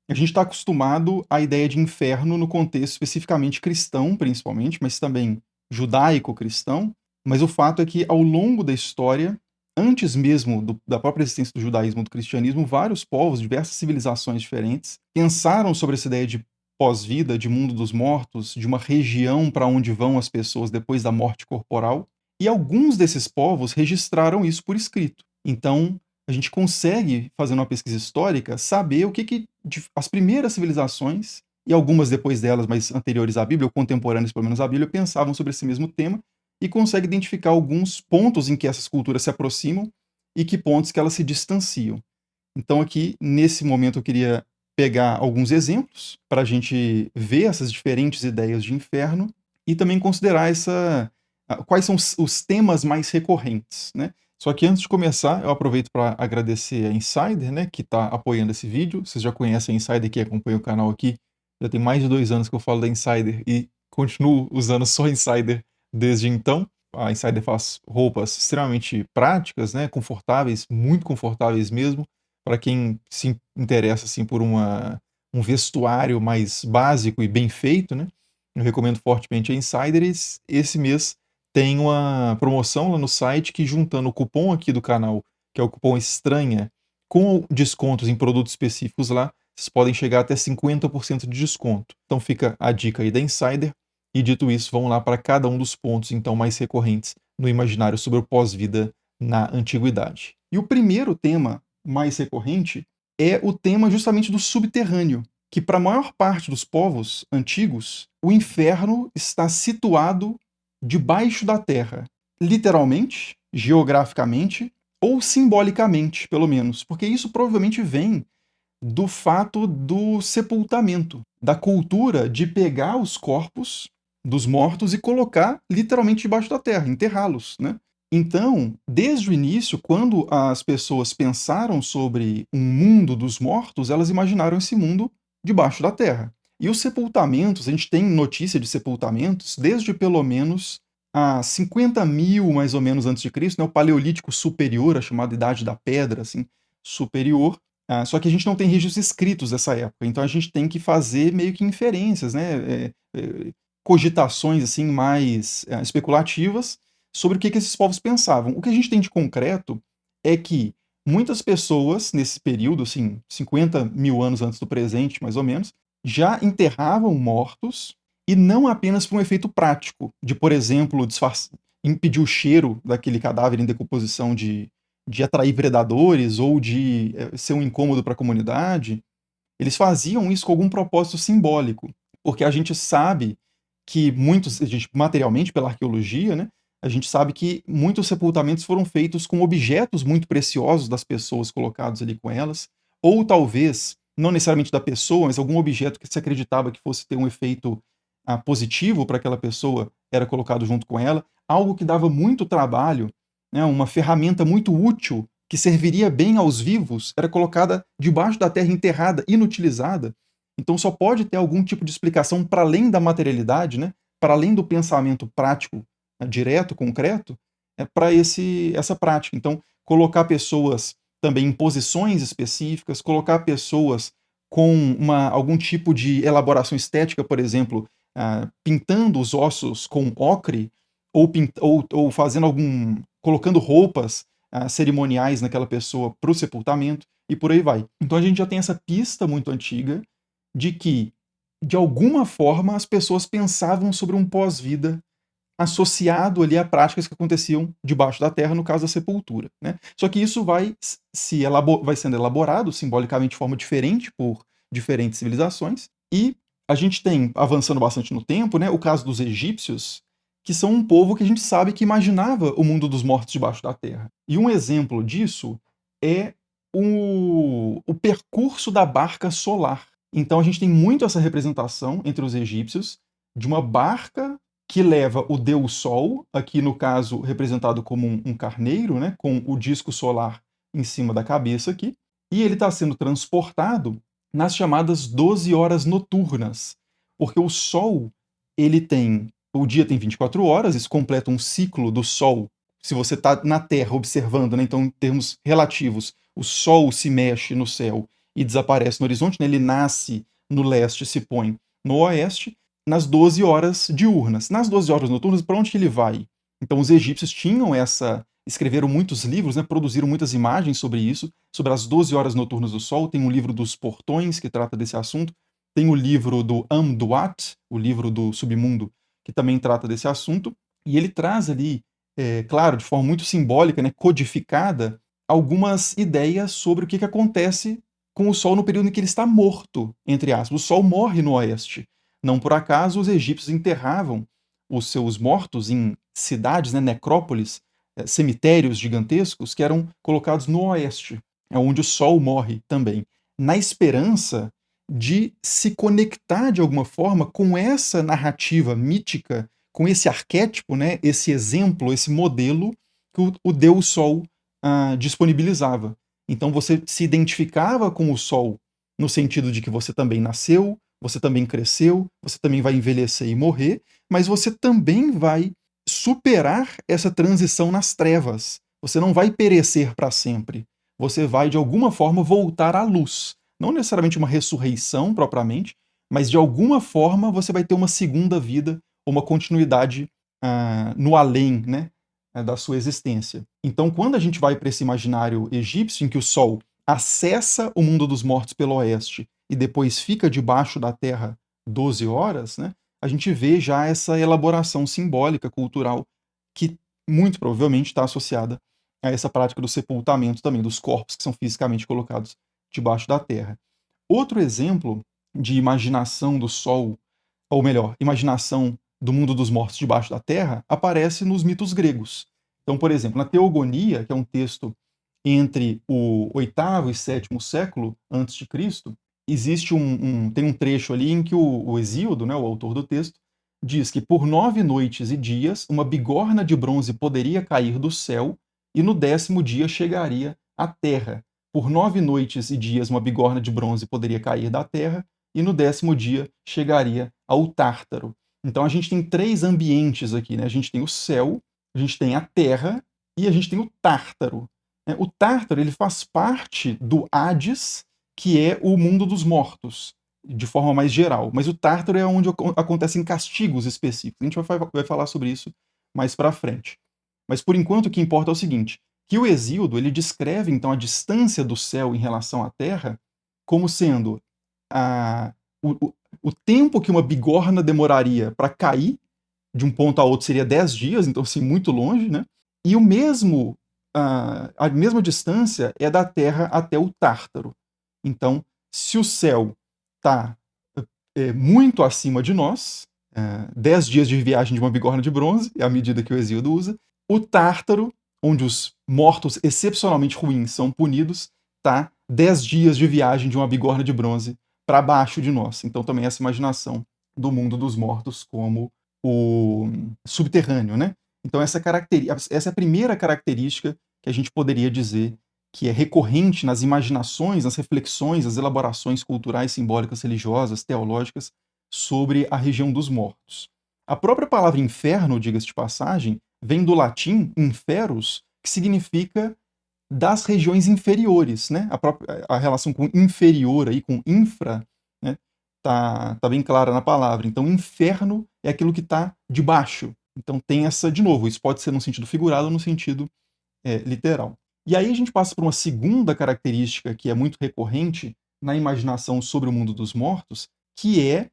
A gente está acostumado à ideia de inferno no contexto especificamente cristão, principalmente, mas também judaico-cristão. Mas o fato é que, ao longo da história, antes mesmo da própria existência do judaísmo e do cristianismo, vários povos, diversas civilizações diferentes, pensaram sobre essa ideia de pós-vida, de mundo dos mortos, de uma região para onde vão as pessoas depois da morte corporal. E alguns desses povos registraram isso por escrito. Então, a gente consegue, fazendo uma pesquisa histórica, saber o que as primeiras civilizações, e algumas depois delas, mas anteriores à Bíblia, ou contemporâneas pelo menos à Bíblia, pensavam sobre esse mesmo tema, e consegue identificar alguns pontos em que essas culturas se aproximam e que pontos que elas se distanciam. Então aqui, nesse momento, eu queria pegar alguns exemplos para a gente ver essas diferentes ideias de inferno e também considerar quais são os temas mais recorrentes, né? Só que antes de começar, eu aproveito para agradecer a Insider, né, que está apoiando esse vídeo. Vocês já conhecem a Insider, que acompanha o canal aqui. Já tem mais de 2 anos que eu falo da Insider e continuo usando só Insider desde então. A Insider faz roupas extremamente práticas, né, confortáveis, muito confortáveis mesmo, para quem se interessa assim por um vestuário mais básico e bem feito, né? Eu recomendo fortemente a Insider. Esse mês tem uma promoção lá no site que, juntando o cupom aqui do canal, que é o cupom Estranha, com descontos em produtos específicos lá, vocês podem chegar até 50% de desconto. Então fica a dica aí da Insider. E dito isso, vamos lá para cada um dos pontos então mais recorrentes no imaginário sobre o pós-vida na antiguidade. E o primeiro tema mais recorrente é o tema justamente do subterrâneo, que para a maior parte dos povos antigos, o inferno está situado debaixo da terra, literalmente, geograficamente ou simbolicamente, pelo menos, porque isso provavelmente vem do fato do sepultamento, da cultura de pegar os corpos dos mortos e colocar literalmente debaixo da terra, enterrá-los, né? Então, desde o início, quando as pessoas pensaram sobre um mundo dos mortos, elas imaginaram esse mundo debaixo da terra. E os sepultamentos, a gente tem notícia de sepultamentos desde pelo menos a 50.000, mais ou menos, antes de Cristo, né, o Paleolítico Superior, a chamada Idade da Pedra, assim, superior. Só que a gente não tem registros escritos dessa época, então a gente tem que fazer meio que inferências, né, cogitações assim mais especulativas sobre o que esses povos pensavam. O que a gente tem de concreto é que muitas pessoas nesse período, assim, 50.000 anos antes do presente, mais ou menos, já enterravam mortos, e não apenas por um efeito prático, de, por exemplo, impedir o cheiro daquele cadáver em decomposição de atrair predadores ou de ser um incômodo para a comunidade. Eles faziam isso com algum propósito simbólico, porque a gente sabe que muitos, materialmente pela arqueologia, né, a gente sabe que muitos sepultamentos foram feitos com objetos muito preciosos das pessoas colocados ali com elas, ou talvez, não necessariamente da pessoa, mas algum objeto que se acreditava que fosse ter um efeito positivo para aquela pessoa era colocado junto com ela, algo que dava muito trabalho, né, uma ferramenta muito útil que serviria bem aos vivos, era colocada debaixo da terra enterrada, inutilizada. Então só pode ter algum tipo de explicação para além da materialidade, né, para além do pensamento prático, né, direto, concreto, para essa prática. Então, colocar pessoas também em posições específicas, colocar pessoas com algum tipo de elaboração estética, por exemplo, pintando os ossos com ocre, ou fazendo colocando roupas cerimoniais naquela pessoa para o sepultamento, e por aí vai. Então a gente já tem essa pista muito antiga de que, de alguma forma, as pessoas pensavam sobre um pós-vida associado ali a práticas que aconteciam debaixo da terra, no caso da sepultura, né? Só que isso vai sendo elaborado simbolicamente de forma diferente por diferentes civilizações, e a gente tem, avançando bastante no tempo, né, o caso dos egípcios, que são um povo que a gente sabe que imaginava o mundo dos mortos debaixo da terra. E um exemplo disso é o percurso da barca solar. Então a gente tem muito essa representação entre os egípcios de uma barca que leva o Deus Sol, aqui no caso representado como um carneiro, né, com o disco solar em cima da cabeça aqui, e ele está sendo transportado nas chamadas 12 horas noturnas, porque o Sol, o dia tem 24 horas, isso completa um ciclo do Sol. Se você está na Terra observando, né, então em termos relativos, o Sol se mexe no céu e desaparece no horizonte, né? Ele nasce no leste e se põe no oeste, nas 12 horas diurnas. Nas 12 horas noturnas, para onde que ele vai? Então os egípcios tinham escreveram muitos livros, né, produziram muitas imagens sobre isso, sobre as 12 horas noturnas do Sol. Tem um livro dos Portões, que trata desse assunto. Tem o livro do Amduat, o livro do submundo, que também trata desse assunto. E ele traz ali, claro, de forma muito simbólica, né, codificada, algumas ideias sobre o que acontece com o Sol no período em que ele está morto, entre aspas. O Sol morre no oeste. Não por acaso os egípcios enterravam os seus mortos em cidades, né, necrópolis, cemitérios gigantescos que eram colocados no oeste, onde o Sol morre também, na esperança de se conectar de alguma forma com essa narrativa mítica, com esse arquétipo, né, esse exemplo, esse modelo que o Deus Sol disponibilizava. Então você se identificava com o Sol no sentido de que você também nasceu, você também cresceu, você também vai envelhecer e morrer, mas você também vai superar essa transição nas trevas. Você não vai perecer para sempre. Você vai, de alguma forma, voltar à luz. Não necessariamente uma ressurreição propriamente, mas de alguma forma você vai ter uma segunda vida, uma continuidade no além, né, da sua existência. Então, quando a gente vai para esse imaginário egípcio, em que o Sol acessa o mundo dos mortos pelo oeste e depois fica debaixo da terra 12 horas, né, a gente vê já essa elaboração simbólica, cultural, que muito provavelmente está associada a essa prática do sepultamento também, dos corpos que são fisicamente colocados debaixo da terra. Outro exemplo de imaginação do Sol, ou melhor, imaginação do mundo dos mortos debaixo da terra, aparece nos mitos gregos. Então, por exemplo, na Teogonia, que é um texto entre o oitavo e sétimo século antes de Cristo, existe tem um trecho ali em que o Hesíodo, né, o autor do texto, diz que por 9 noites e dias uma bigorna de bronze poderia cair do céu e no 10º dia chegaria à terra. Por 9 noites e dias uma bigorna de bronze poderia cair da terra e no 10º dia chegaria ao Tártaro. Então a gente tem 3 ambientes aqui, né? A gente tem o céu, a gente tem a terra e a gente tem o Tártaro. O Tártaro ele faz parte do Hades, que é o mundo dos mortos, de forma mais geral. Mas o Tártaro é onde acontecem castigos específicos. A gente vai falar sobre isso mais para frente. Mas por enquanto o que importa é o seguinte, que o Hesíodo ele descreve então a distância do céu em relação à Terra como sendo o tempo que uma bigorna demoraria para cair de um ponto a outro seria 10 dias, então assim, muito longe, né? E a mesma distância é da Terra até o Tártaro. Então, se o céu está muito acima de nós, 10 dias de viagem de uma bigorna de bronze, é a medida que o Hesíodo usa, o Tártaro, onde os mortos excepcionalmente ruins são punidos, está 10 dias de viagem de uma bigorna de bronze para baixo de nós. Então também essa imaginação do mundo dos mortos como o subterrâneo, né? Então essa é a primeira característica que a gente poderia dizer que é recorrente nas imaginações, nas reflexões, nas elaborações culturais, simbólicas, religiosas, teológicas sobre a região dos mortos. A própria palavra inferno, diga-se de passagem, vem do latim inferus, que significa das regiões inferiores, né? A relação com inferior aí, com infra, né? Tá bem clara na palavra. Então, inferno é aquilo que está debaixo. Então tem essa, de novo, isso pode ser no sentido figurado ou no sentido literal. E aí a gente passa por uma segunda característica que é muito recorrente na imaginação sobre o mundo dos mortos, que é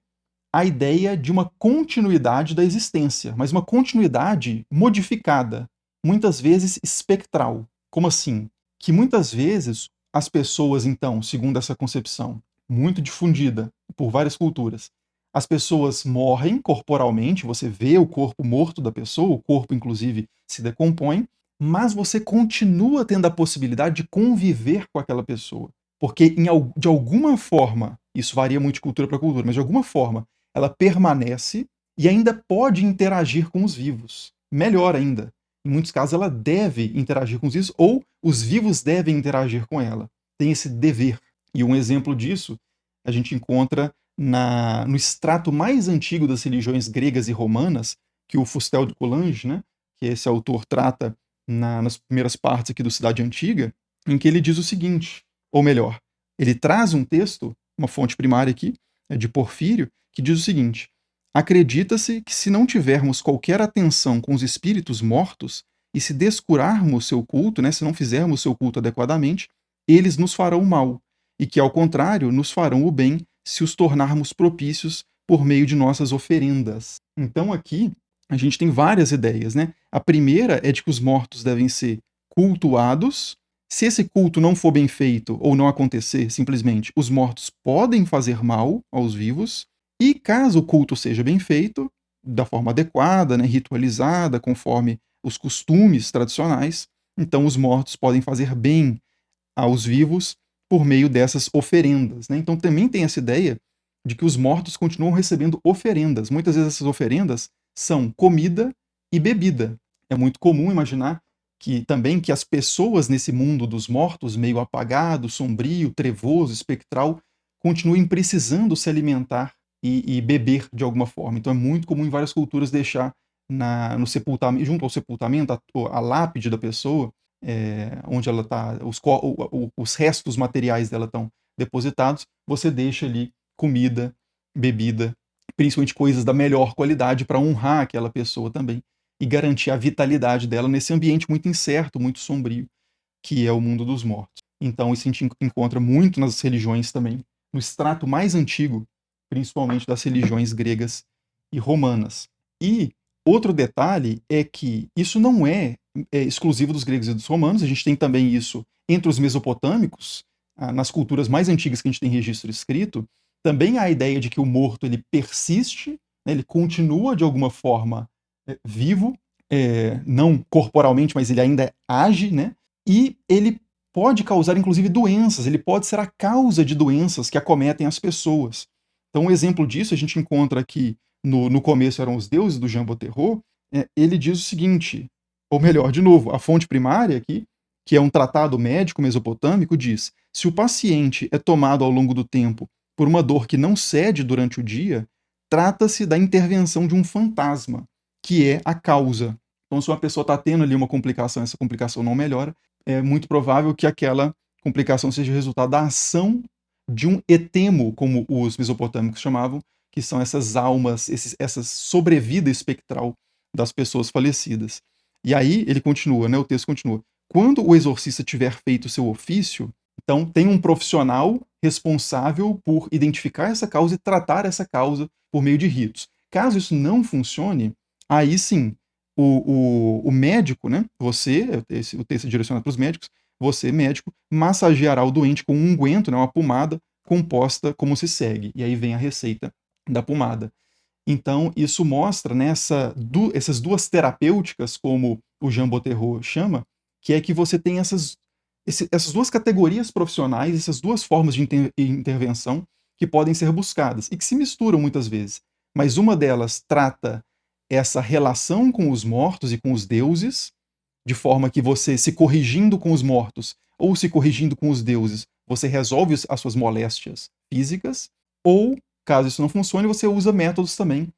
a ideia de uma continuidade da existência, mas uma continuidade modificada, muitas vezes espectral. Como assim? Que muitas vezes as pessoas, então, segundo essa concepção muito difundida por várias culturas, as pessoas morrem corporalmente, você vê o corpo morto da pessoa, o corpo, inclusive, se decompõe, mas você continua tendo a possibilidade de conviver com aquela pessoa. Porque, de alguma forma, isso varia muito de cultura para cultura, mas de alguma forma, ela permanece e ainda pode interagir com os vivos. Melhor ainda, em muitos casos ela deve interagir com os vivos ou os vivos devem interagir com ela. Tem esse dever. E um exemplo disso a gente encontra no extrato mais antigo das religiões gregas e romanas, que o Fustel de Coulanges, né, que esse autor trata nas primeiras partes aqui do Cidade Antiga, em que ele diz o seguinte, ou melhor, Ele traz um texto, uma fonte primária aqui, de Porfírio, que diz o seguinte: acredita-se que se não tivermos qualquer atenção com os espíritos mortos e se descurarmos seu culto, né, se não fizermos seu culto adequadamente, eles nos farão mal, e que, ao contrário, nos farão o bem se os tornarmos propícios por meio de nossas oferendas. Então aqui a gente tem várias ideias, né? A primeira é de que os mortos devem ser cultuados. Se esse culto não for bem feito ou não acontecer, simplesmente, os mortos podem fazer mal aos vivos. E caso o culto seja bem feito, da forma adequada, né, ritualizada, conforme os costumes tradicionais, então os mortos podem fazer bem aos vivos por meio dessas oferendas, né? Então também tem essa ideia de que os mortos continuam recebendo oferendas. Muitas vezes essas oferendas são comida e bebida. É muito comum imaginar que também que as pessoas nesse mundo dos mortos, meio apagado, sombrio, trevoso, espectral, continuem precisando se alimentar e beber de alguma forma. Então é muito comum em várias culturas deixar no sepultamento, junto ao sepultamento, a lápide da pessoa, onde ela está, os restos materiais dela estão depositados, você deixa ali comida, bebida, principalmente coisas da melhor qualidade para honrar aquela pessoa também e garantir a vitalidade dela nesse ambiente muito incerto, muito sombrio, que é o mundo dos mortos. Então isso a gente encontra muito nas religiões também, no extrato mais antigo, principalmente das religiões gregas e romanas. E outro detalhe é que isso não é exclusivo dos gregos e dos romanos, a gente tem também isso entre os mesopotâmicos, nas culturas mais antigas que a gente tem registro escrito, também há a ideia de que o morto ele persiste, né, ele continua de alguma forma vivo, não corporalmente, mas ele ainda age, né, e ele pode causar inclusive doenças, ele pode ser a causa de doenças que acometem as pessoas. Então um exemplo disso a gente encontra aqui, no começo eram os deuses do Jean Boterreau, ele diz o seguinte, ou melhor, de novo, a fonte primária aqui, que é um tratado médico mesopotâmico, diz: se o paciente é tomado ao longo do tempo por uma dor que não cede durante o dia, trata-se da intervenção de um fantasma, que é a causa. Então, se uma pessoa está tendo ali uma complicação, essa complicação não melhora, é muito provável que aquela complicação seja resultado da ação de um etemo, como os mesopotâmicos chamavam, que são essas almas, essa sobrevida espectral das pessoas falecidas. E aí ele continua, né, o texto continua. Quando o exorcista tiver feito o seu ofício, então tem um profissional responsável por identificar essa causa e tratar essa causa por meio de ritos. Caso isso não funcione, aí sim, o médico, né, você, o texto é direcionado para os médicos, você, médico, massageará o doente com um unguento, né, uma pomada, composta como se segue. E aí vem a receita da pomada. Então, isso mostra, né, essas duas terapêuticas, como o Jean Boterreau chama, que é que você tem essas duas categorias profissionais, essas duas formas de intervenção que podem ser buscadas e que se misturam muitas vezes. Mas uma delas trata essa relação com os mortos e com os deuses, de forma que você, se corrigindo com os mortos ou se corrigindo com os deuses, você resolve as suas moléstias físicas, ou, caso isso não funcione, você usa métodos também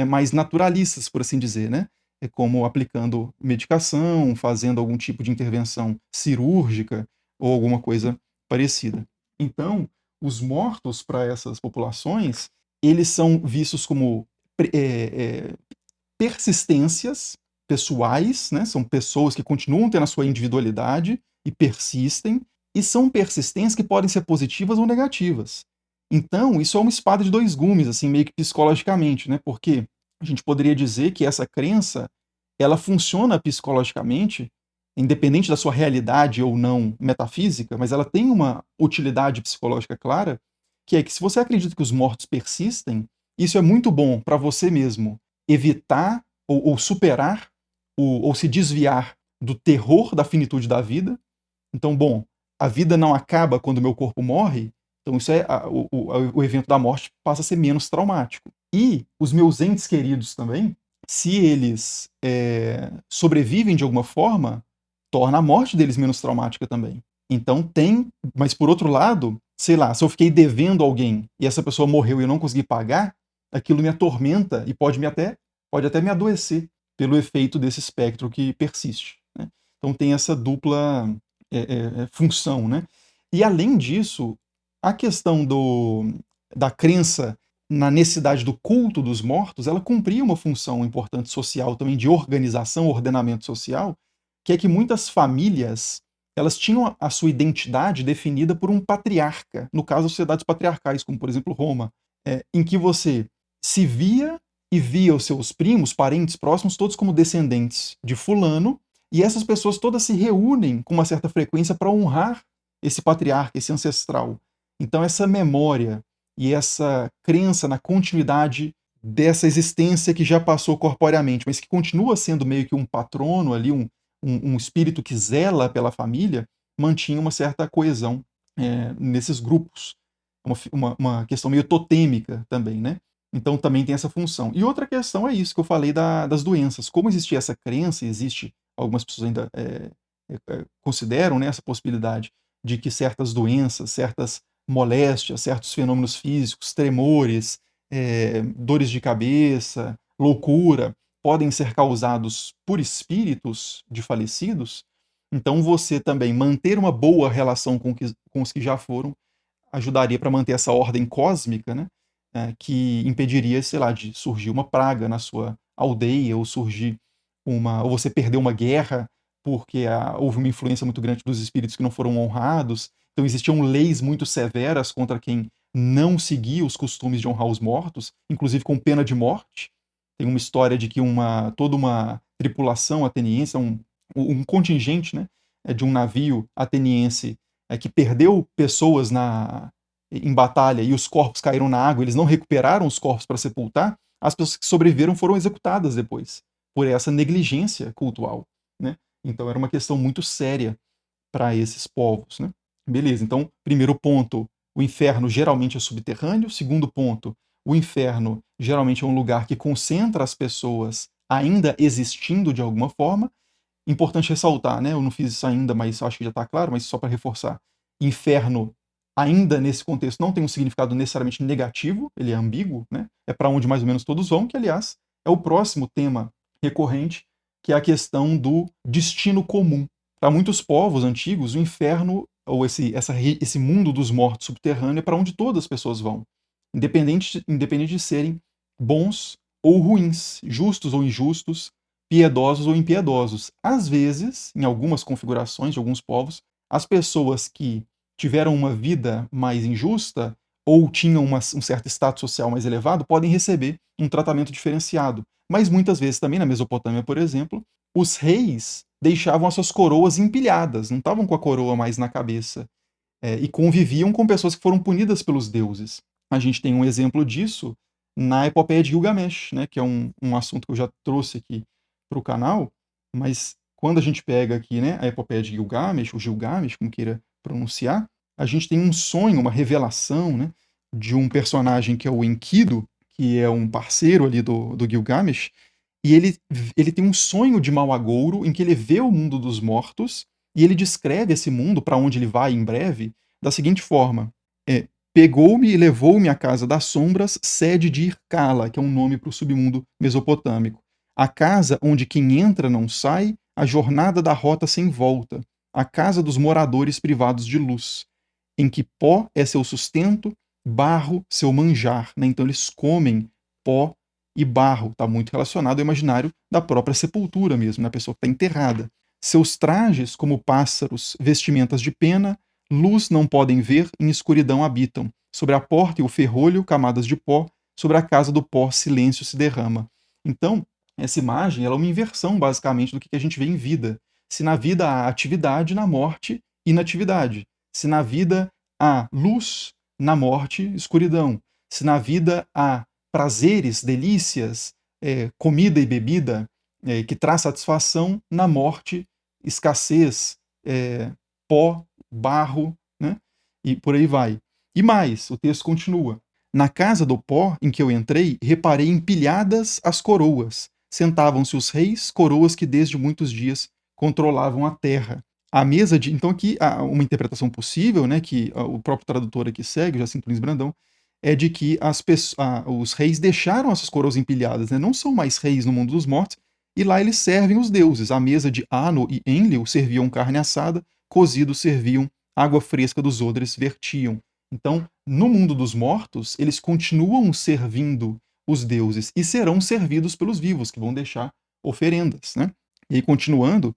mais naturalistas, por assim dizer, né? Como aplicando medicação, fazendo algum tipo de intervenção cirúrgica ou alguma coisa parecida. Então, os mortos para essas populações, eles são vistos como persistências pessoais, né? São pessoas que continuam tendo a sua individualidade e persistem, e são persistências que podem ser positivas ou negativas. Então, isso é uma espada de dois gumes, assim, meio que psicologicamente, né? Porque a gente poderia dizer que essa crença, ela funciona psicologicamente, independente da sua realidade ou não metafísica, mas ela tem uma utilidade psicológica clara, que é que se você acredita que os mortos persistem, isso é muito bom para você mesmo evitar ou superar ou se desviar do terror da finitude da vida. Então, bom, a vida não acaba quando meu corpo morre, então isso o evento da morte passa a ser menos traumático. E os meus entes queridos também, se eles sobrevivem de alguma forma, torna a morte deles menos traumática também. Então tem, mas por outro lado, sei lá, se eu fiquei devendo alguém e essa pessoa morreu e eu não consegui pagar, aquilo me atormenta e pode até me adoecer pelo efeito desse espectro que persiste, né? Então tem essa dupla função, né? E além disso, A questão da crença na necessidade do culto dos mortos, ela cumpria uma função importante social também de organização, ordenamento social, que é que muitas famílias elas tinham a sua identidade definida por um patriarca, no caso, sociedades patriarcais, como por exemplo Roma, em que você se via e via os seus primos, parentes próximos, todos como descendentes de fulano, e essas pessoas todas se reúnem com uma certa frequência para honrar esse patriarca, esse ancestral. Então essa memória e essa crença na continuidade dessa existência que já passou corporeamente, mas que continua sendo meio que um patrono ali, um espírito que zela pela família, mantinha uma certa coesão nesses grupos. Uma questão meio totêmica também, né? Então também tem essa função. E outra questão é isso que eu falei das doenças. Como existia essa crença, existe, algumas pessoas ainda consideram, né, essa possibilidade de que certas doenças, certas moléstias, certos fenômenos físicos, tremores, dores de cabeça, loucura, podem ser causados por espíritos de falecidos. Então você também manter uma boa relação com os que já foram ajudaria para manter essa ordem cósmica, né? Que impediria, sei lá, de surgir uma praga na sua aldeia, ou surgir ou você perder uma guerra porque houve uma influência muito grande dos espíritos que não foram honrados. Então existiam leis muito severas contra quem não seguia os costumes de honrar os mortos, inclusive com pena de morte. Tem uma história de que toda uma tripulação ateniense, um contingente, né, de um navio ateniense que perdeu pessoas em batalha e os corpos caíram na água, eles não recuperaram os corpos para sepultar, as pessoas que sobreviveram foram executadas depois, por essa negligência cultual, né? Então era uma questão muito séria para esses povos, né? Beleza, então, primeiro ponto, o inferno geralmente é subterrâneo. Segundo ponto, o inferno geralmente é um lugar que concentra as pessoas ainda existindo de alguma forma. Importante ressaltar, né? Eu não fiz isso ainda, mas acho que já está claro, mas só para reforçar. Inferno, ainda nesse contexto, não tem um significado necessariamente negativo, ele é ambíguo, né? É para onde mais ou menos todos vão, que, aliás, é o próximo tema recorrente, que é a questão do destino comum. Para muitos povos antigos, o inferno, ou esse mundo dos mortos subterrâneo, é para onde todas as pessoas vão, independente de serem bons ou ruins, justos ou injustos, piedosos ou impiedosos. Às vezes, em algumas configurações de alguns povos, as pessoas que tiveram uma vida mais injusta ou tinham um certo status social mais elevado podem receber um tratamento diferenciado. Mas muitas vezes também, na Mesopotâmia, por exemplo, os reis deixavam as suas coroas empilhadas, não estavam com a coroa mais na cabeça, e conviviam com pessoas que foram punidas pelos deuses. A gente tem um exemplo disso na epopeia de Gilgamesh, né, que é um assunto que eu já trouxe aqui para o canal, mas quando a gente pega aqui, né, a epopeia de Gilgamesh, ou Gilgamesh, como queira pronunciar, a gente tem um sonho, uma revelação, né, de um personagem que é o Enkidu, que é um parceiro ali do Gilgamesh, e ele tem um sonho de mau agouro em que ele vê o mundo dos mortos e ele descreve esse mundo para onde ele vai em breve da seguinte forma: pegou-me e levou-me à casa das sombras, sede de Irkala, que é um nome para o submundo mesopotâmico. A casa onde quem entra não sai, a jornada da rota sem volta, a casa dos moradores privados de luz, em que pó é seu sustento, barro seu manjar, né? Então eles comem pó e barro, está muito relacionado ao imaginário da própria sepultura mesmo, na pessoa que está enterrada. Seus trajes, como pássaros, vestimentas de pena, luz não podem ver, em escuridão habitam. Sobre a porta e o ferrolho, camadas de pó, sobre a casa do pó, silêncio se derrama. Então, essa imagem ela é uma inversão, basicamente, do que a gente vê em vida. Se na vida há atividade, na morte, inatividade. Se na vida há luz, na morte, escuridão. Se na vida há prazeres, delícias, comida e bebida que traz satisfação, na morte, escassez, pó, barro, né? E por aí vai. E mais, o texto continua. Na casa do pó em que eu entrei, reparei empilhadas as coroas. Sentavam-se os reis, coroas que desde muitos dias controlavam a terra. A mesa de. Então, aqui, uma interpretação possível, né, que o próprio tradutor aqui segue, Jacinto Lins Brandão, é de que os reis deixaram essas coroas empilhadas, né? Não são mais reis no mundo dos mortos, e lá eles servem os deuses. A mesa de Anu e Enlil serviam carne assada, cozidos serviam, água fresca dos odres vertiam. Então, no mundo dos mortos, eles continuam servindo os deuses e serão servidos pelos vivos, que vão deixar oferendas, né? E aí, continuando,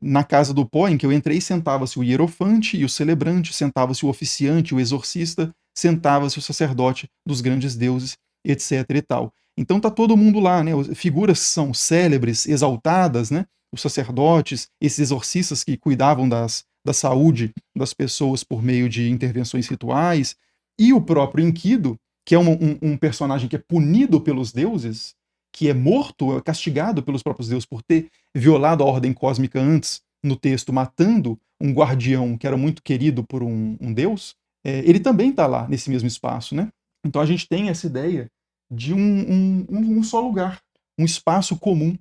na casa do pó em que eu entrei, sentava-se o hierofante e o celebrante, sentava-se o oficiante, o exorcista, sentava-se o sacerdote dos grandes deuses, etc e tal. Então tá todo mundo lá, né? Figuras são célebres, exaltadas, né? Os sacerdotes, esses exorcistas que cuidavam da saúde das pessoas por meio de intervenções rituais, e o próprio Enkidu, que é um personagem que é punido pelos deuses, que é morto, é castigado pelos próprios deuses por ter violado a ordem cósmica antes, no texto, matando um guardião que era muito querido por um deus, ele também está lá nesse mesmo espaço, né? Então a gente tem essa ideia de um só lugar, um espaço comum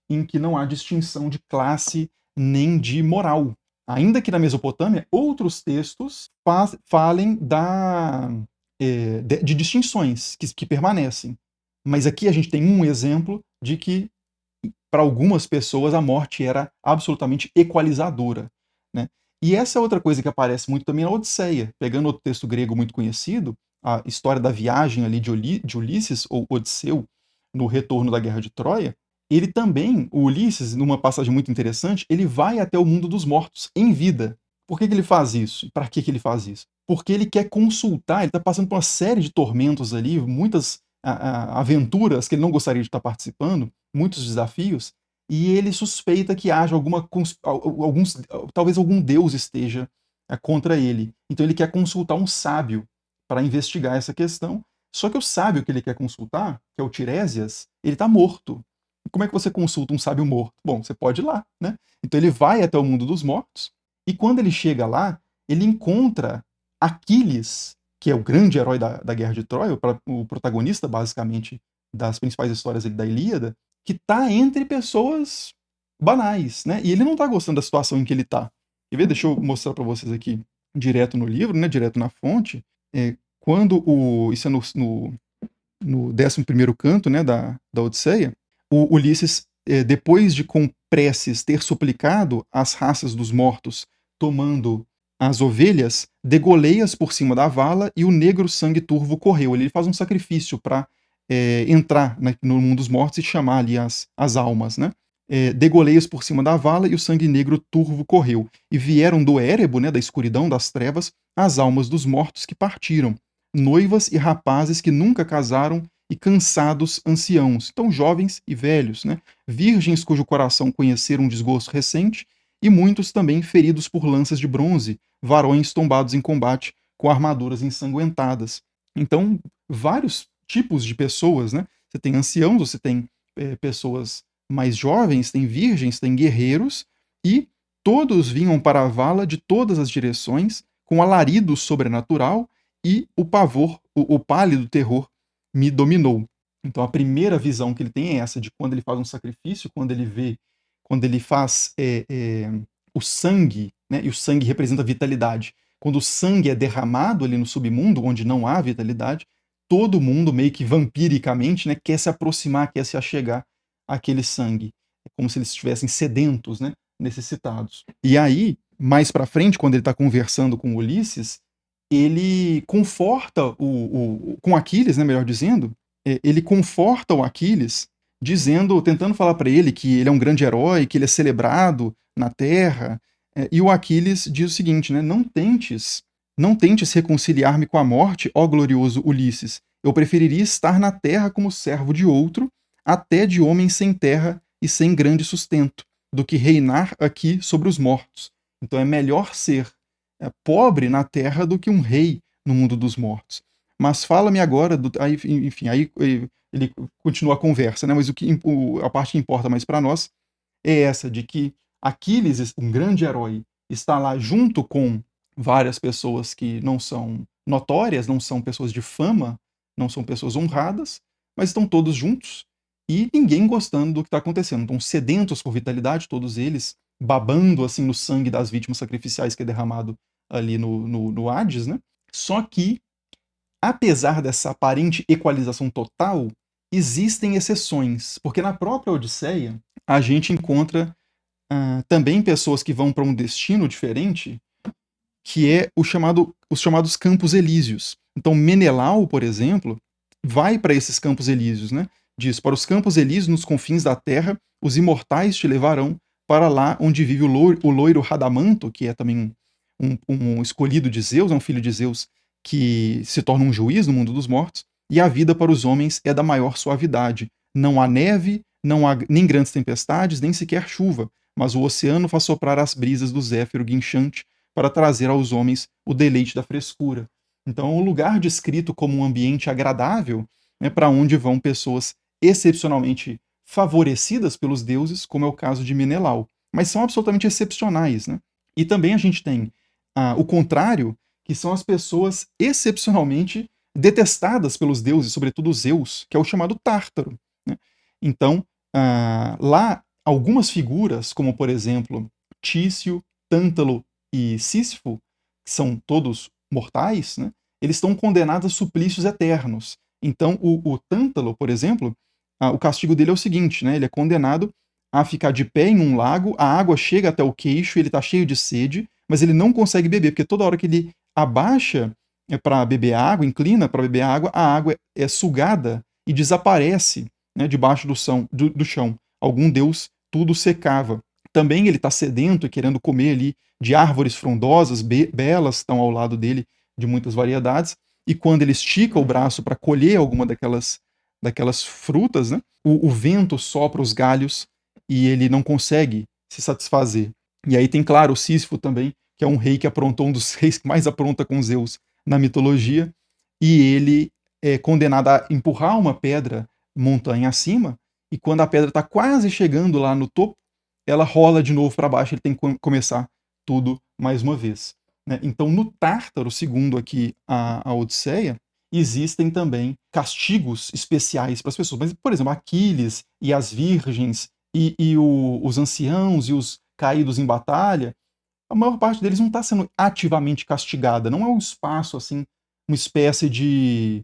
em que não há distinção de classe nem de moral. Ainda que na Mesopotâmia, outros textos falem de distinções que permanecem. Mas aqui a gente tem um exemplo de que, para algumas pessoas, a morte era absolutamente equalizadora. Né? E essa é outra coisa que aparece muito também na Odisseia. Pegando outro texto grego muito conhecido, a história da viagem ali de Ulisses, ou Odisseu, no retorno da Guerra de Troia, ele também, o Ulisses, numa passagem muito interessante, ele vai até o mundo dos mortos, em vida. Por que ele faz isso? Para que ele faz isso? Porque ele quer consultar, ele está passando por uma série de tormentos ali, muitas aventuras que ele não gostaria de estar participando, muitos desafios, e ele suspeita que haja talvez algum deus esteja contra ele. Então ele quer consultar um sábio para investigar essa questão. Só que o sábio que ele quer consultar, que é o Tiresias, ele está morto. Como é que você consulta um sábio morto? Bom, você pode ir lá, né? Então ele vai até o mundo dos mortos, e quando ele chega lá, ele encontra Aquiles, que é o grande herói da Guerra de Troia, o protagonista, basicamente, das principais histórias da Ilíada, que está entre pessoas banais, né? E ele não está gostando da situação em que ele está. Quer ver? Deixa eu mostrar para vocês aqui, direto no livro, né? Direto na fonte. Quando isso é no 11º canto, né, da Odisseia, o Ulisses, depois de com preces ter suplicado as raças dos mortos, tomando as ovelhas, degolei-as por cima da vala e o negro sangue turvo correu. Ele faz um sacrifício para entrar no mundo dos mortos e chamar ali as almas, né? Degolei-as por cima da vala e o sangue negro turvo correu. E vieram do Érebo, né, da escuridão, das trevas, as almas dos mortos que partiram, noivas e rapazes que nunca casaram e cansados anciãos, então jovens e velhos, né? Virgens cujo coração conheceram um desgosto recente, e muitos também feridos por lanças de bronze, varões tombados em combate com armaduras ensanguentadas. Então, vários tipos de pessoas, né? Você tem anciãos, você tem pessoas mais jovens, tem virgens, tem guerreiros, e todos vinham para a vala de todas as direções, com alarido sobrenatural, e o pavor, o pálido terror me dominou. Então a primeira visão que ele tem é essa, de quando ele faz um sacrifício, quando ele faz o sangue, né, e o sangue representa vitalidade. Quando o sangue é derramado ali no submundo, onde não há vitalidade, todo mundo meio que vampiricamente, né, quer se aproximar, quer se achegar àquele sangue. É como se eles estivessem sedentos, né, necessitados. E aí, mais para frente, quando ele está conversando com Ulisses, ele conforta com Aquiles, né, melhor dizendo, ele conforta o Aquiles, tentando falar para ele que ele é um grande herói, que ele é celebrado na Terra, e o Aquiles diz o seguinte, né, não tentes reconciliar-me com a morte, ó glorioso Ulisses, eu preferiria estar na Terra como servo de outro, até de homem sem terra e sem grande sustento, do que reinar aqui sobre os mortos. Então é melhor ser pobre na terra do que um rei no mundo dos mortos. Mas fala-me agora, enfim, aí ele continua a conversa, né? Mas a parte que importa mais para nós é essa, de que Aquiles, um grande herói, está lá junto com várias pessoas que não são notórias, não são pessoas de fama, não são pessoas honradas, mas estão todos juntos e ninguém gostando do que está acontecendo. Estão sedentos por vitalidade, todos eles, babando assim no sangue das vítimas sacrificiais que é derramado ali no Hades, né? Só que, apesar dessa aparente equalização total, existem exceções, porque na própria Odisseia a gente encontra também pessoas que vão para um destino diferente, que é os chamados Campos Elíseos. Então, Menelau, por exemplo, vai para esses Campos Elíseos, né? Diz: para os Campos Elíseos, nos confins da terra, os imortais te levarão para lá onde vive o loiro Radamanto, que é também um escolhido de Zeus, é um filho de Zeus, que se torna um juiz no mundo dos mortos, e a vida para os homens é da maior suavidade. Não há neve, não há nem grandes tempestades, nem sequer chuva, mas o oceano faz soprar as brisas do zéfiro guinchante para trazer aos homens o deleite da frescura. Então, o lugar descrito como um ambiente agradável, né, para onde vão pessoas excepcionalmente favorecidas pelos deuses, como é o caso de Menelau, mas são absolutamente excepcionais, né? E também a gente tem o contrário, que são as pessoas excepcionalmente detestadas pelos deuses, sobretudo Zeus, que é o chamado Tártaro, né? Então, lá, algumas figuras, como por exemplo Tício, Tântalo e Sísifo, que são todos mortais, né? Eles estão condenados a suplícios eternos. Então, o Tântalo, por exemplo, o castigo dele é o seguinte, né? Ele é condenado a ficar de pé em um lago, a água chega até o queixo, ele está cheio de sede, mas ele não consegue beber, porque toda hora que ele abaixa para beber água, inclina para beber água, a água é sugada e desaparece, né, debaixo do chão. Algum deus tudo secava. Também ele está sedento e querendo comer ali de árvores frondosas, belas, estão ao lado dele, de muitas variedades, e quando ele estica o braço para colher alguma daquelas frutas, né, o vento sopra os galhos e ele não consegue se satisfazer. E aí tem, claro, o Sísifo também, que é um rei que aprontou, um dos reis que mais apronta com Zeus na mitologia, e ele é condenado a empurrar uma pedra montanha acima, e quando a pedra está quase chegando lá no topo, ela rola de novo para baixo, ele tem que começar tudo mais uma vez, né? Então, no Tártaro, segundo aqui a Odisseia, existem também castigos especiais para as pessoas. Mas, por exemplo, Aquiles e as virgens os anciãos e os caídos em batalha, a maior parte deles não está sendo ativamente castigada. Não é um espaço, assim, uma espécie de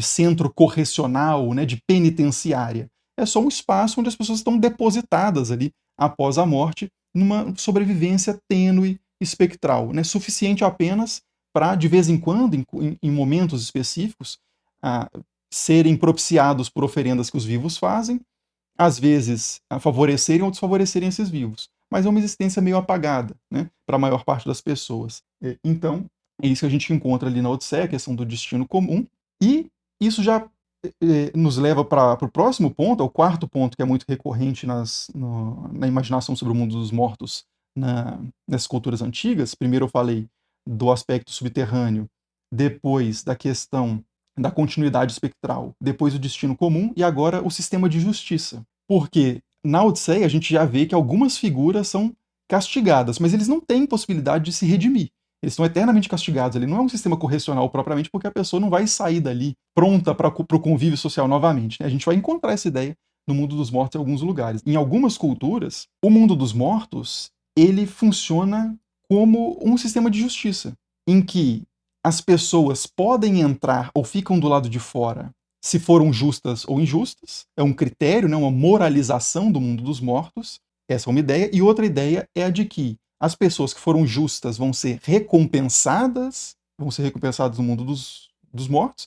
centro correcional, né, de penitenciária. É só um espaço onde as pessoas estão depositadas ali após a morte, numa sobrevivência tênue, espectral, né, suficiente apenas para, de vez em quando, em momentos específicos, serem propiciados por oferendas que os vivos fazem, às vezes favorecerem ou desfavorecerem esses vivos. Mas é uma existência meio apagada, né, para a maior parte das pessoas. Então, é isso que a gente encontra ali na Odisseia, a questão do destino comum, e isso já nos leva para o próximo ponto, ao quarto ponto, que é muito recorrente na imaginação sobre o mundo dos mortos nas culturas antigas. Primeiro eu falei do aspecto subterrâneo, depois da questão da continuidade espectral, depois o destino comum e agora o sistema de justiça. Porque na Odisseia a gente já vê que algumas figuras são castigadas, mas eles não têm possibilidade de se redimir. Eles estão eternamente castigados ali. Não é um sistema correcional propriamente, porque a pessoa não vai sair dali pronta para o convívio social novamente, né? A gente vai encontrar essa ideia no mundo dos mortos em alguns lugares. Em algumas culturas, o mundo dos mortos ele funciona como um sistema de justiça, em que as pessoas podem entrar ou ficam do lado de fora se foram justas ou injustas. É um critério, né, uma moralização do mundo dos mortos. Essa é uma ideia. E outra ideia é a de que as pessoas que foram justas vão ser recompensadas no mundo dos mortos,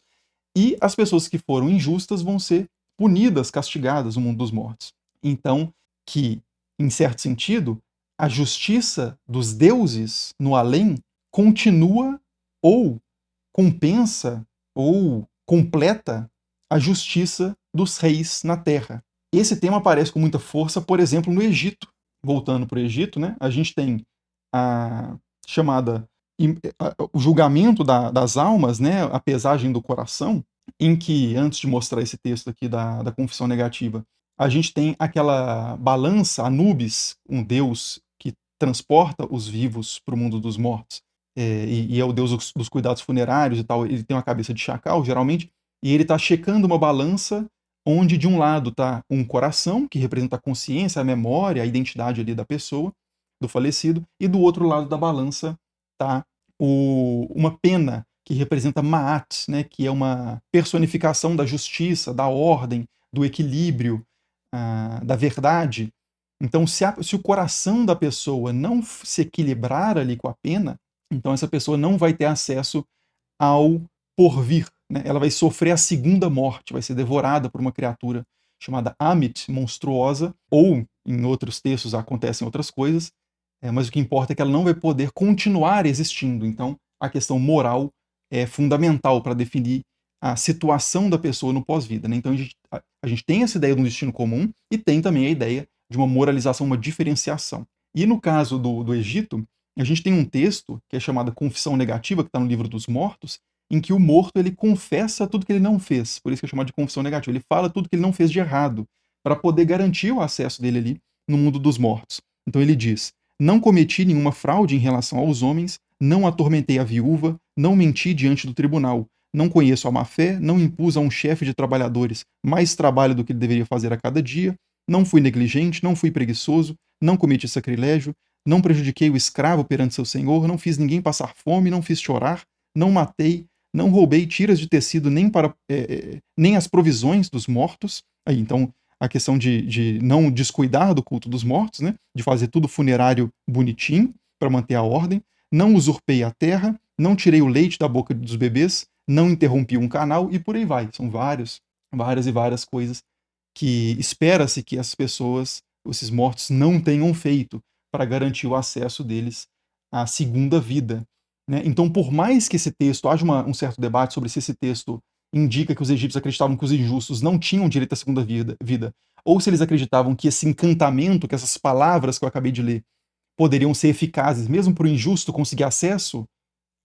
e as pessoas que foram injustas vão ser punidas, castigadas no mundo dos mortos. Então, que, em certo sentido, a justiça dos deuses no além continua ou compensa ou completa a justiça dos reis na terra. Esse tema aparece com muita força, por exemplo, no Egito. Voltando para o Egito, né, a gente tem a chamada o julgamento das almas, né, a pesagem do coração, em que, antes de mostrar esse texto aqui da confissão negativa, a gente tem aquela balança, Anubis, um deus que transporta os vivos para o mundo dos mortos, e é o deus dos cuidados funerários e tal. Ele tem uma cabeça de chacal, geralmente, e ele está checando uma balança onde de um lado está um coração, que representa a consciência, a memória, a identidade ali da pessoa, do falecido, e do outro lado da balança está uma pena, que representa Maat, né, que é uma personificação da justiça, da ordem, do equilíbrio, da verdade. Então, se o coração da pessoa não se equilibrar ali com a pena, Então essa pessoa não vai ter acesso ao porvir, né? Ela vai sofrer a segunda morte, vai ser devorada por uma criatura chamada Amit, monstruosa, ou em outros textos acontecem outras coisas, mas o que importa é que ela não vai poder continuar existindo. Então a questão moral é fundamental para definir a situação da pessoa no pós-vida, né? Então a gente tem essa ideia de um destino comum e tem também a ideia de uma moralização, uma diferenciação. E no caso do Egito, a gente tem um texto que é chamado Confissão Negativa, que está no Livro dos Mortos, em que o morto ele confessa tudo que ele não fez, por isso que é chamado de confissão negativa. Ele fala tudo que ele não fez de errado, para poder garantir o acesso dele ali no mundo dos mortos. Então ele diz: não cometi nenhuma fraude em relação aos homens, não atormentei a viúva, não menti diante do tribunal, não conheço a má-fé, não impus a um chefe de trabalhadores mais trabalho do que ele deveria fazer a cada dia, não fui negligente, não fui preguiçoso, não cometi sacrilégio, não prejudiquei o escravo perante seu senhor, não fiz ninguém passar fome, não fiz chorar, não matei, não roubei tiras de tecido nem as provisões dos mortos. Aí, então, a questão de não descuidar do culto dos mortos, né? De fazer tudo funerário bonitinho para manter a ordem. Não usurpei a terra, não tirei o leite da boca dos bebês, não interrompi um canal e por aí vai. São várias e várias coisas que espera-se que as pessoas, esses mortos, não tenham feito para garantir o acesso deles à segunda vida. Né? Então, por mais que esse texto, haja um certo debate sobre se esse texto indica que os egípcios acreditavam que os injustos não tinham direito à segunda vida, ou se eles acreditavam que esse encantamento, que essas palavras que eu acabei de ler, poderiam ser eficazes, mesmo para o injusto conseguir acesso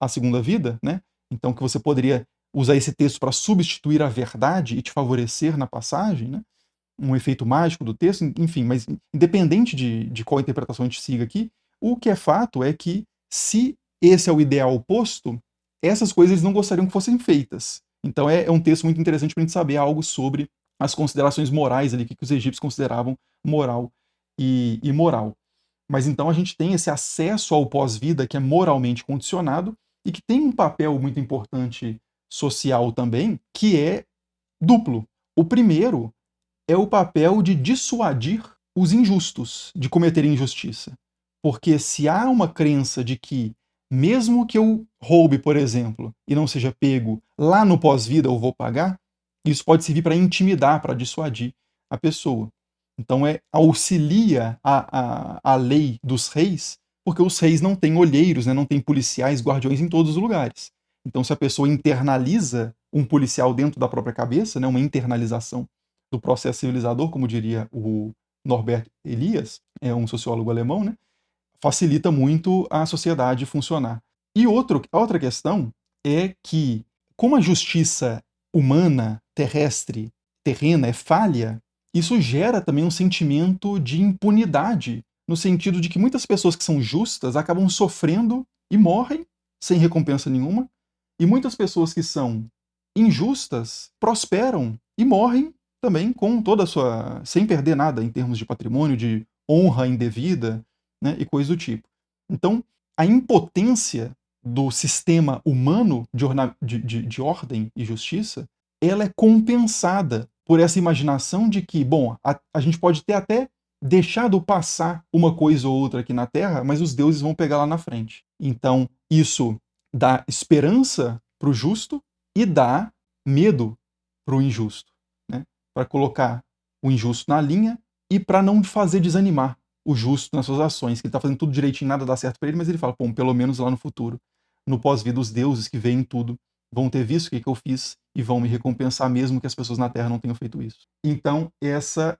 à segunda vida, né? Então, que você poderia usar esse texto para substituir a verdade e te favorecer na passagem, né? Um efeito mágico do texto, enfim, mas independente de qual interpretação a gente siga aqui, o que é fato é que se esse é o ideal oposto, essas coisas eles não gostariam que fossem feitas. Então é um texto muito interessante para a gente saber algo sobre as considerações morais ali, o que os egípcios consideravam moral e imoral. Mas então a gente tem esse acesso ao pós-vida que é moralmente condicionado e que tem um papel muito importante social também, que é duplo. O primeiro é o papel de dissuadir os injustos de cometerem injustiça. Porque se há uma crença de que, mesmo que eu roube, por exemplo, e não seja pego, lá no pós-vida eu vou pagar, isso pode servir para intimidar, para dissuadir a pessoa. Então auxilia a lei dos reis, porque os reis não têm olheiros, né, não têm policiais, guardiões em todos os lugares. Então, se a pessoa internaliza um policial dentro da própria cabeça, né, uma internalização do processo civilizador, como diria o Norbert Elias, é um sociólogo alemão, né, facilita muito a sociedade funcionar. E outra questão é que, como a justiça humana, terrestre, terrena é falha, isso gera também um sentimento de impunidade, no sentido de que muitas pessoas que são justas acabam sofrendo e morrem sem recompensa nenhuma, e muitas pessoas que são injustas prosperam e morrem também com toda a sua, sem perder nada em termos de patrimônio, de honra indevida, né, e coisas do tipo. Então, a impotência do sistema humano de ordem e justiça, ela é compensada por essa imaginação de que, bom, a gente pode ter até deixado passar uma coisa ou outra aqui na Terra, mas os deuses vão pegar lá na frente. Então, isso dá esperança para o justo e dá medo para o injusto, né? Para colocar o injusto na linha e para não fazer desanimar o justo nas suas ações, que ele está fazendo tudo direitinho, nada dá certo para ele, mas ele fala, pô, pelo menos lá no futuro, no pós-vida, os deuses que veem tudo vão ter visto o que eu fiz e vão me recompensar mesmo que as pessoas na Terra não tenham feito isso. Então, essa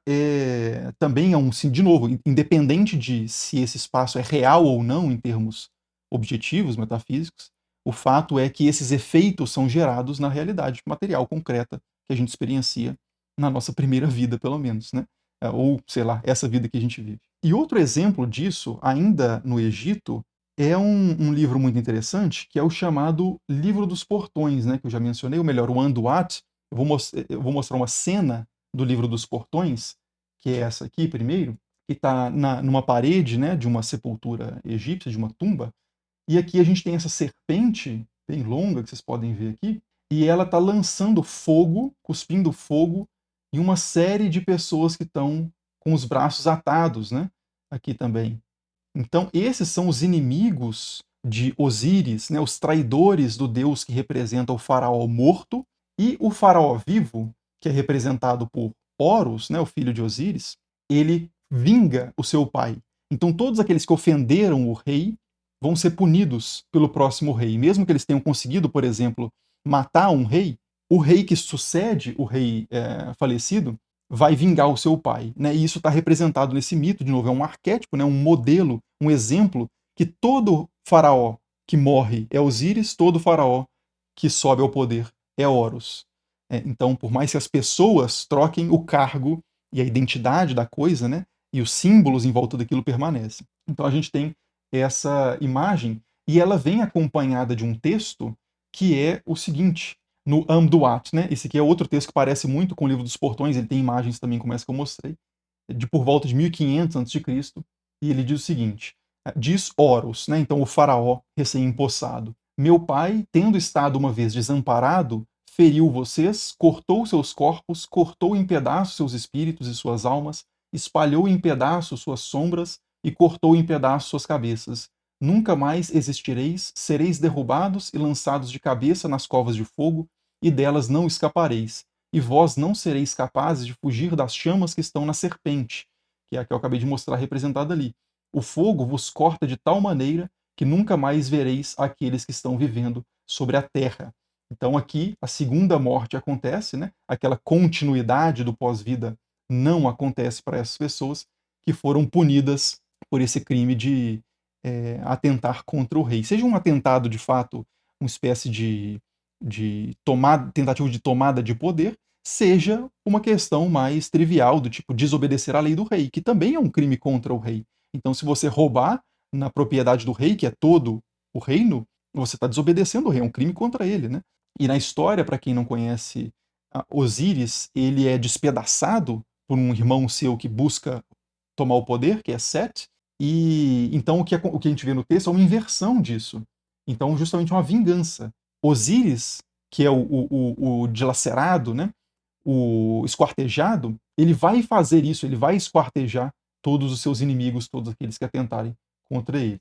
também é de novo, independente de se esse espaço é real ou não em termos objetivos, metafísicos, o fato é que esses efeitos são gerados na realidade material, concreta, que a gente experiencia na nossa primeira vida, pelo menos, né? Ou, sei lá, essa vida que a gente vive. E outro exemplo disso, ainda no Egito, é um livro muito interessante, que é o chamado Livro dos Portões, né? Que eu já mencionei, ou melhor, o Anduat. Eu vou mostrar uma cena do Livro dos Portões, que é essa aqui primeiro, que está numa parede, né, de uma sepultura egípcia, de uma tumba, e aqui a gente tem essa serpente bem longa, que vocês podem ver aqui, e ela está lançando fogo, cuspindo fogo, em uma série de pessoas que estão com os braços atados, né? Aqui também. Então, esses são os inimigos de Osíris, né, os traidores do deus que representa o faraó morto, e o faraó vivo, que é representado por Horus, né, o filho de Osíris, ele vinga o seu pai. Então todos aqueles que ofenderam o rei vão ser punidos pelo próximo rei. Mesmo que eles tenham conseguido, por exemplo, matar um rei, o rei que sucede o rei falecido vai vingar o seu pai. Né? E isso está representado nesse mito, de novo, é um arquétipo, né? Um modelo, um exemplo, que todo faraó que morre é Osíris, todo faraó que sobe ao poder é Horus. Então, por mais que as pessoas troquem o cargo e a identidade da coisa, né? E os símbolos em volta daquilo permanecem. Então a gente tem essa imagem e ela vem acompanhada de um texto que é o seguinte, no Amduat, né? Esse aqui é outro texto que parece muito com o Livro dos Portões, ele tem imagens também como essa que eu mostrei, de por volta de 1500 a.C., e ele diz o seguinte, diz Horus, né? Então o faraó recém-empossado, meu pai, tendo estado uma vez desamparado, feriu vocês, cortou seus corpos, cortou em pedaços seus espíritos e suas almas, espalhou em pedaços suas sombras e cortou em pedaços suas cabeças. Nunca mais existireis, sereis derrubados e lançados de cabeça nas covas de fogo, e delas não escapareis. E vós não sereis capazes de fugir das chamas que estão na serpente, que é a que eu acabei de mostrar representada ali. O fogo vos corta de tal maneira que nunca mais vereis aqueles que estão vivendo sobre a terra. Então aqui a segunda morte acontece, né? Aquela continuidade do pós-vida não acontece para essas pessoas que foram punidas por esse crime de atentar contra o rei. Seja um atentado de fato, uma espécie de tentativa de tomada de poder, seja uma questão mais trivial, do tipo desobedecer à lei do rei, que também é um crime contra o rei. Então, se você roubar na propriedade do rei, que é todo o reino, você está desobedecendo o rei, é um crime contra ele, né? E na história, para quem não conhece, Osíris, ele é despedaçado por um irmão seu que busca tomar o poder, que é Set, e então o que a gente vê no texto é uma inversão disso. Então, justamente uma vingança. Osíris, que é o dilacerado, né? O esquartejado, ele vai fazer isso, ele vai esquartejar todos os seus inimigos, todos aqueles que atentarem contra ele.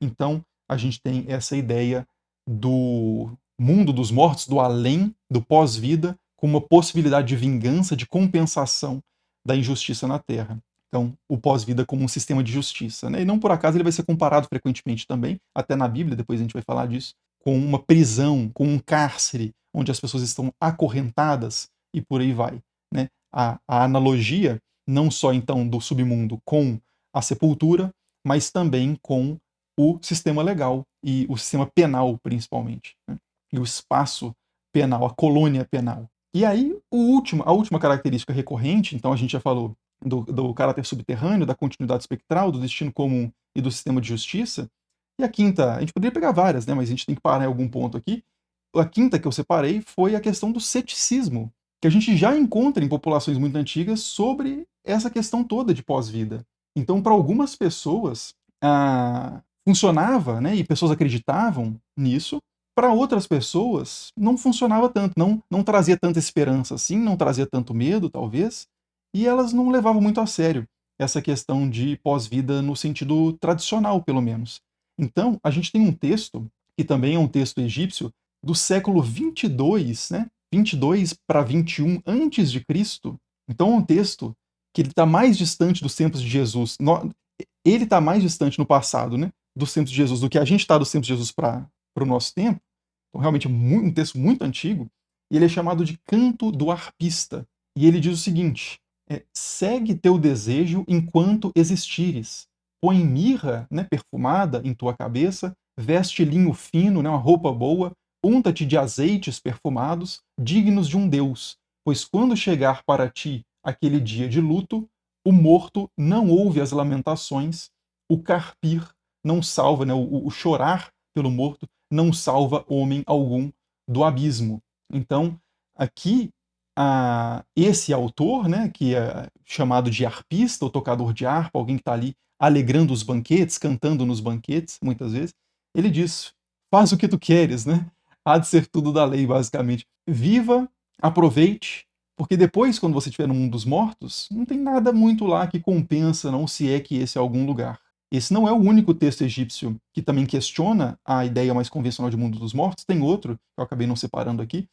Então, a gente tem essa ideia do mundo dos mortos, do além, do pós-vida, com uma possibilidade de vingança, de compensação da injustiça na Terra. Então, o pós-vida como um sistema de justiça. Né? E não por acaso ele vai ser comparado frequentemente também, até na Bíblia, depois a gente vai falar disso, com uma prisão, com um cárcere, onde as pessoas estão acorrentadas e por aí vai. Né? A analogia, não só então do submundo com a sepultura, mas também com o sistema legal e o sistema penal, principalmente. Né? E o espaço penal, a colônia penal. E aí, a última característica recorrente, então a gente já falou do caráter subterrâneo, da continuidade espectral, do destino comum e do sistema de justiça. E a quinta, a gente poderia pegar várias, né, mas a gente tem que parar em algum ponto aqui. A quinta que eu separei foi a questão do ceticismo, que a gente já encontra em populações muito antigas sobre essa questão toda de pós-vida. Então, para algumas pessoas, funcionava, né, e pessoas acreditavam nisso. Para outras pessoas, não funcionava tanto, não trazia tanta esperança assim, não trazia tanto medo, talvez, e elas não levavam muito a sério essa questão de pós-vida no sentido tradicional, pelo menos. Então, a gente tem um texto, que também é um texto egípcio, do século 22, né? 22 para 21 antes de Cristo. Então, é um texto que ele está mais distante dos tempos de Jesus. Ele está mais distante no passado, né? Dos tempos de Jesus, do que a gente está dos tempos de Jesus para o nosso tempo. Então, realmente, um texto muito antigo. E ele é chamado de Canto do Arpista. E ele diz o seguinte: segue teu desejo enquanto existires. Põe mirra, né, perfumada em tua cabeça, veste linho fino, né, uma roupa boa, unta-te de azeites perfumados, dignos de um deus, pois quando chegar para ti aquele dia de luto, o morto não ouve as lamentações, o carpir não salva, né, o chorar pelo morto não salva homem algum do abismo. Então, aqui esse autor, né, que é chamado de arpista, ou tocador de harpa, alguém que está ali alegrando os banquetes, cantando nos banquetes, muitas vezes, ele diz: faz o que tu queres, né? Há de ser tudo da lei, basicamente. Viva, aproveite, porque depois, quando você estiver no mundo dos mortos, não tem nada muito lá que compensa, não, se é que esse é algum lugar. Esse não é o único texto egípcio que também questiona a ideia mais convencional de mundo dos mortos. Tem outro, que eu acabei não separando aqui,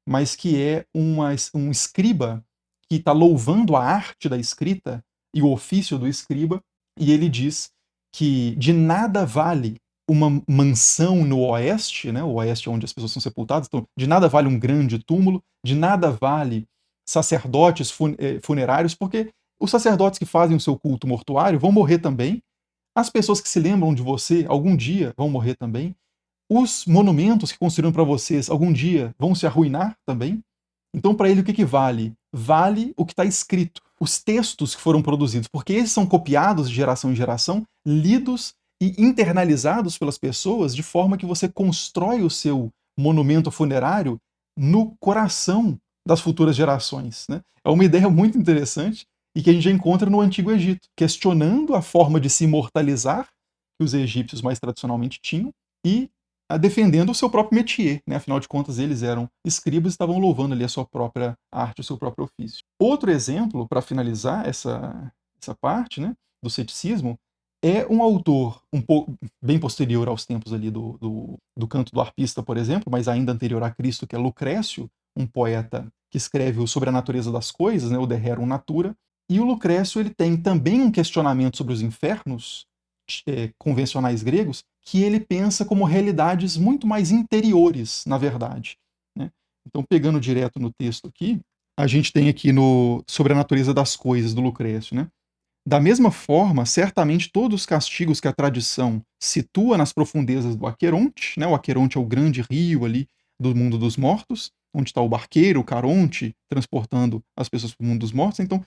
mas que é um escriba que está louvando a arte da escrita e o ofício do escriba, e ele diz que de nada vale uma mansão no oeste, né? O oeste é onde as pessoas são sepultadas, então de nada vale um grande túmulo, de nada vale sacerdotes funerários, porque os sacerdotes que fazem o seu culto mortuário vão morrer também, as pessoas que se lembram de você algum dia vão morrer também, os monumentos que construíram para vocês algum dia vão se arruinar também. Então, para ele, o que, que vale? Vale o que está escrito, os textos que foram produzidos, porque esses são copiados de geração em geração, lidos e internalizados pelas pessoas, de forma que você constrói o seu monumento funerário no coração das futuras gerações. Né? É uma ideia muito interessante e que a gente já encontra no Antigo Egito, questionando a forma de se imortalizar que os egípcios mais tradicionalmente tinham e defendendo o seu próprio métier, né? Afinal de contas, eles eram escribas e estavam louvando ali a sua própria arte, o seu próprio ofício. Outro exemplo, para finalizar essa parte, né, do ceticismo, é um autor um pouco bem posterior aos tempos ali do Canto do Arpista, por exemplo, mas ainda anterior a Cristo, que é Lucrécio, um poeta que escreve sobre a natureza das coisas, né, o De Rerum Natura, e o Lucrécio ele tem também um questionamento sobre os infernos convencionais gregos, que ele pensa como realidades muito mais interiores, na verdade. Né? Então, pegando direto no texto aqui, a gente tem aqui sobre a natureza das coisas, do Lucrécio. Né? Da mesma forma, certamente todos os castigos que a tradição situa nas profundezas do Aqueronte, né? O Aqueronte é o grande rio ali do mundo dos mortos, onde está o barqueiro, o Caronte, transportando as pessoas para o mundo dos mortos. Então,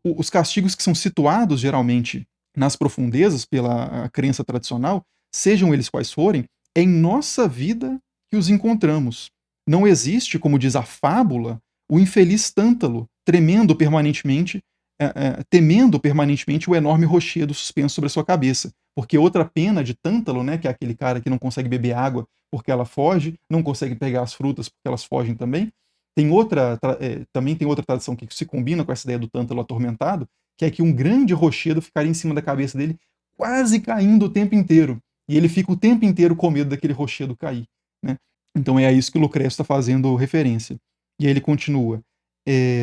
os castigos que são situados geralmente nas profundezas pela crença tradicional, sejam eles quais forem, é em nossa vida que os encontramos. Não existe, como diz a fábula, o infeliz Tântalo, temendo permanentemente o enorme rochedo suspenso sobre a sua cabeça. Porque outra pena de Tântalo, né, que é aquele cara que não consegue beber água porque ela foge, não consegue pegar as frutas porque elas fogem também. Também tem outra tradição que se combina com essa ideia do Tântalo atormentado, que é que um grande rochedo ficaria em cima da cabeça dele, quase caindo o tempo inteiro. E ele fica o tempo inteiro com medo daquele rochedo cair. Né? Então é a isso que o Lucrécio está fazendo referência. E aí ele continua.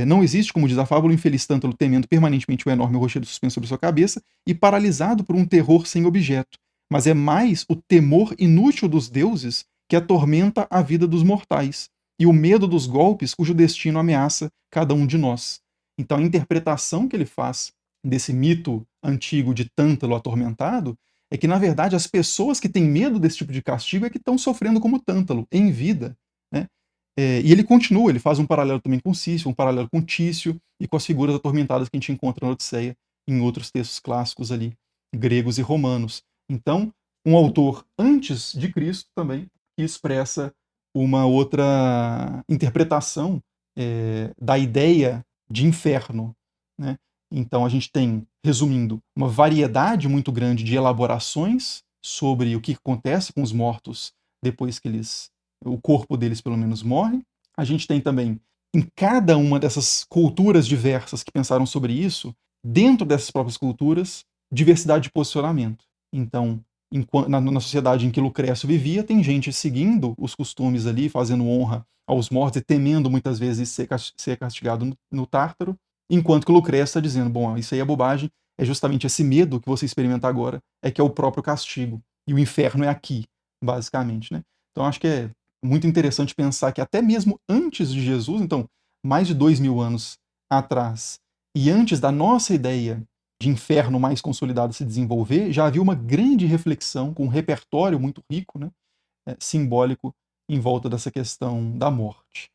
Não existe, como diz a fábula, o infeliz Tântalo temendo permanentemente o enorme rochedo suspenso sobre sua cabeça e paralisado por um terror sem objeto, mas é mais o temor inútil dos deuses que atormenta a vida dos mortais, e o medo dos golpes cujo destino ameaça cada um de nós. Então a interpretação que ele faz desse mito antigo de Tântalo atormentado é que, na verdade, as pessoas que têm medo desse tipo de castigo é que estão sofrendo como Tântalo, em vida. Né? E ele continua, ele faz um paralelo também com Cício, um paralelo com Tício e com as figuras atormentadas que a gente encontra na Odisseia em outros textos clássicos ali, gregos e romanos. Então, um autor antes de Cristo também que expressa uma outra interpretação da ideia de inferno. Né? Então, a gente tem, resumindo, uma variedade muito grande de elaborações sobre o que acontece com os mortos depois que o corpo deles pelo menos morre. A gente tem também, em cada uma dessas culturas diversas que pensaram sobre isso, dentro dessas próprias culturas, diversidade de posicionamento. Então, na sociedade em que Lucrécio vivia, tem gente seguindo os costumes ali, fazendo honra aos mortos e temendo muitas vezes ser castigado no Tártaro, enquanto que Lucrécio está dizendo, bom, isso aí é bobagem, é justamente esse medo que você experimenta agora, é que é o próprio castigo, e o inferno é aqui, basicamente. Né? Então, acho que é muito interessante pensar que até mesmo antes de Jesus, então, mais de 2000 anos atrás, e antes da nossa ideia de inferno mais consolidado se desenvolver, já havia uma grande reflexão, com um repertório muito rico, né, simbólico, em volta dessa questão da morte.